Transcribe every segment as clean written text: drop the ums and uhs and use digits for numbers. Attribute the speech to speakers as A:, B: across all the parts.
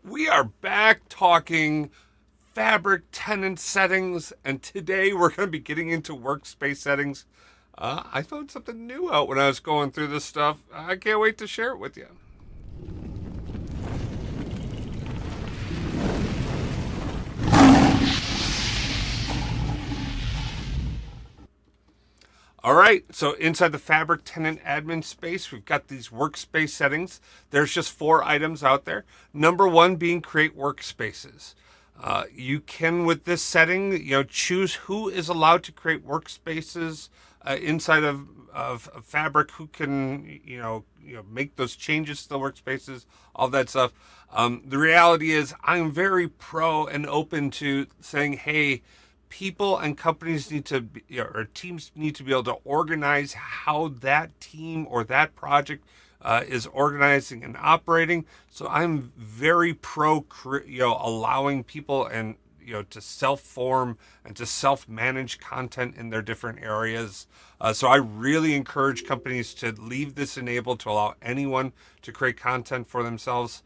A: We are back talking fabric tenant settings, and today we're going to be getting into workspace settings. I found something new out when I was going through this stuff. I can't wait to share it with you. All right, so inside the Fabric tenant admin space, we've got these workspace settings. There's just 4 items out there. Number one being create workspaces. You can, with this setting, choose who is allowed to create workspaces inside of Fabric, who can, make those changes to the workspaces, all that stuff. The reality is, I'm very pro and open to saying, hey, people and companies need to be, or teams need to be able to organize how that team or that project is organizing and operating. So I'm very pro, allowing people and to self form and to self manage content in their different areas. So I really encourage companies to leave this enabled to allow anyone to create content for themselves.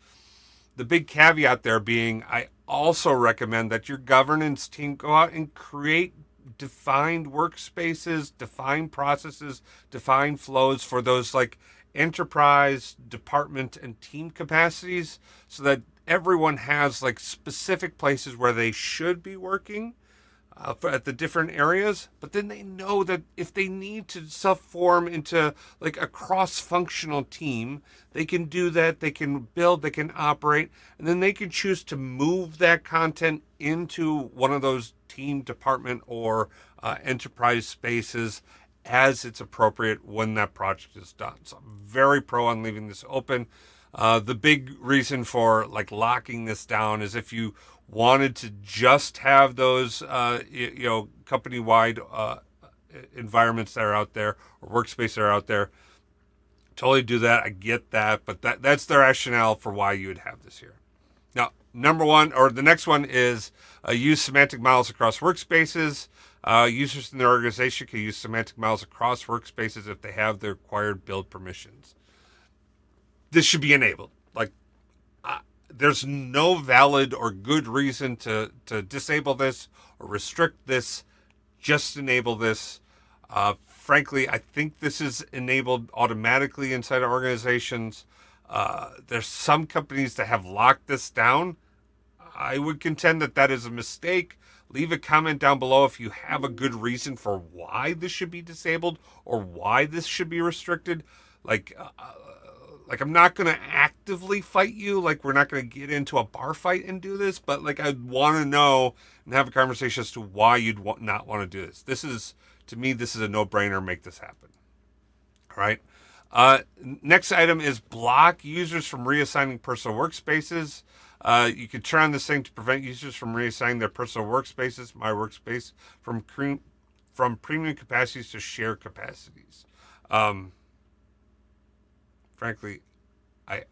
A: The big caveat there being, I also recommend that your governance team go out and create defined workspaces, defined processes, defined flows for those like enterprise, department, and team capacities so that everyone has like specific places where they should be working at the different areas, but then they know that if they need to self-form into like a cross-functional team, they can do that. They can build, they can operate, and then they can choose to move that content into one of those team, department, or enterprise spaces as it's appropriate when that project is done. So I'm very pro on leaving this open. The big reason for like locking this down is if you wanted to just have those, company-wide environments that are out there or workspace that are out there, totally do that. I get that, but that's the rationale for why you would have this here. Now, number one, or the next one is use semantic models across workspaces. Users in their organization can use semantic models across workspaces if they have the required build permissions. This should be enabled. Like, there's no valid or good reason to disable this or restrict this. Just enable this. Frankly, I think this is enabled automatically inside of organizations. There's some companies that have locked this down. I would contend that that is a mistake. Leave a comment down below if you have a good reason for why this should be disabled or why this should be restricted. Like I'm not going to actively fight you. Like we're not going to get into a bar fight and do this, but like I want to know and have a conversation as to why you'd not want to do this. To me, this is a no-brainer. Make this happen. All right. Next item is block users from reassigning personal workspaces. You can turn on this thing to prevent users from reassigning their personal workspaces, my workspace, from premium capacities to shared capacities. Frankly, I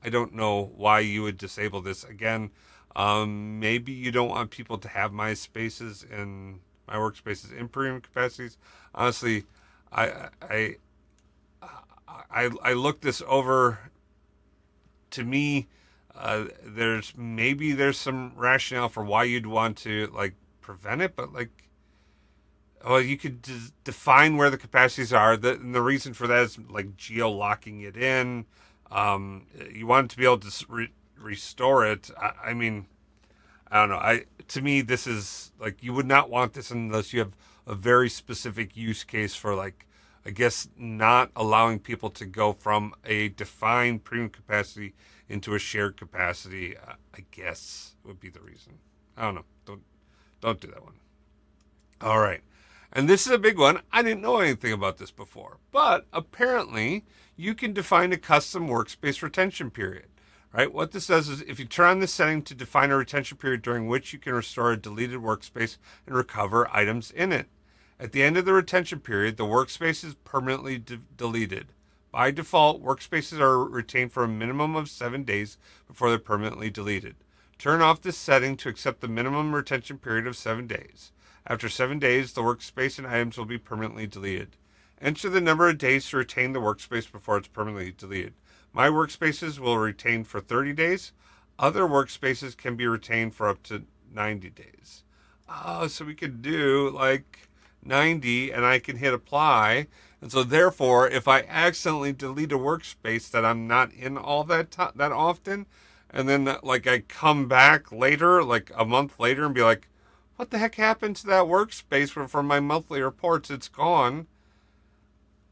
A: don't know why you would disable this again. Maybe you don't want people to have my spaces and my workspaces in premium capacities. Honestly, I looked this over. To me, there's some rationale for why you'd want to like prevent it, but like, well, you could define where the capacities are. And the reason for that is like geo-locking it in. You want it to be able to restore it. I mean, I don't know. To me, this is like you would not want this unless you have a very specific use case for like, I guess, not allowing people to go from a defined premium capacity into a shared capacity. I guess would be the reason. I don't know. Don't do that one. All right. And this is a big one. I didn't know anything about this before, but apparently you can define a custom workspace retention period, right? What this does is if you turn on this setting to define a retention period during which you can restore a deleted workspace and recover items in it. At the end of the retention period, the workspace is permanently deleted. By default, workspaces are retained for a minimum of 7 days before they're permanently deleted. Turn off this setting to accept the minimum retention period of 7 days. After 7 days, the workspace and items will be permanently deleted. Enter the number of days to retain the workspace before it's permanently deleted. My workspaces will retain for 30 days. Other workspaces can be retained for up to 90 days. Oh, so we could do like 90 and I can hit apply. And so therefore, if I accidentally delete a workspace that I'm not in all that often, and then like I come back later, like a month later, and be like, what the heck happened to that workspace from my monthly reports? It's gone.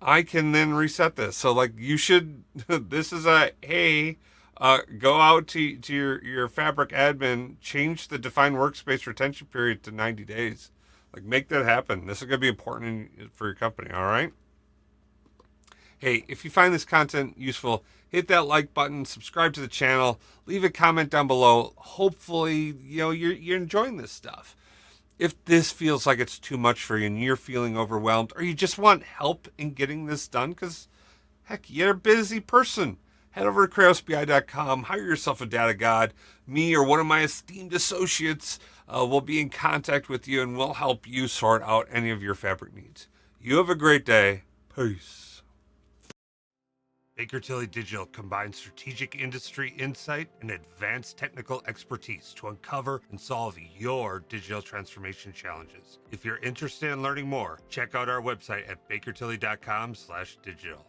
A: I can then reset this. So like you should, this is a, hey, go out to your Fabric admin, change the defined workspace retention period to 90 days. Like make that happen. This is going to be important for your company. All right. Hey, if you find this content useful, hit that like button, subscribe to the channel, leave a comment down below. Hopefully, you're enjoying this stuff. If this feels like it's too much for you and you're feeling overwhelmed, or you just want help in getting this done, because heck, you're a busy person, head over to KraosBI.com, hire yourself a data god. Me or one of my esteemed associates will be in contact with you and we'll help you sort out any of your Fabric needs. You have a great day. Peace. Baker Tilly Digital combines strategic industry insight and advanced technical expertise to uncover and solve your digital transformation challenges. If you're interested in learning more, check out our website at bakertilly.com/digital.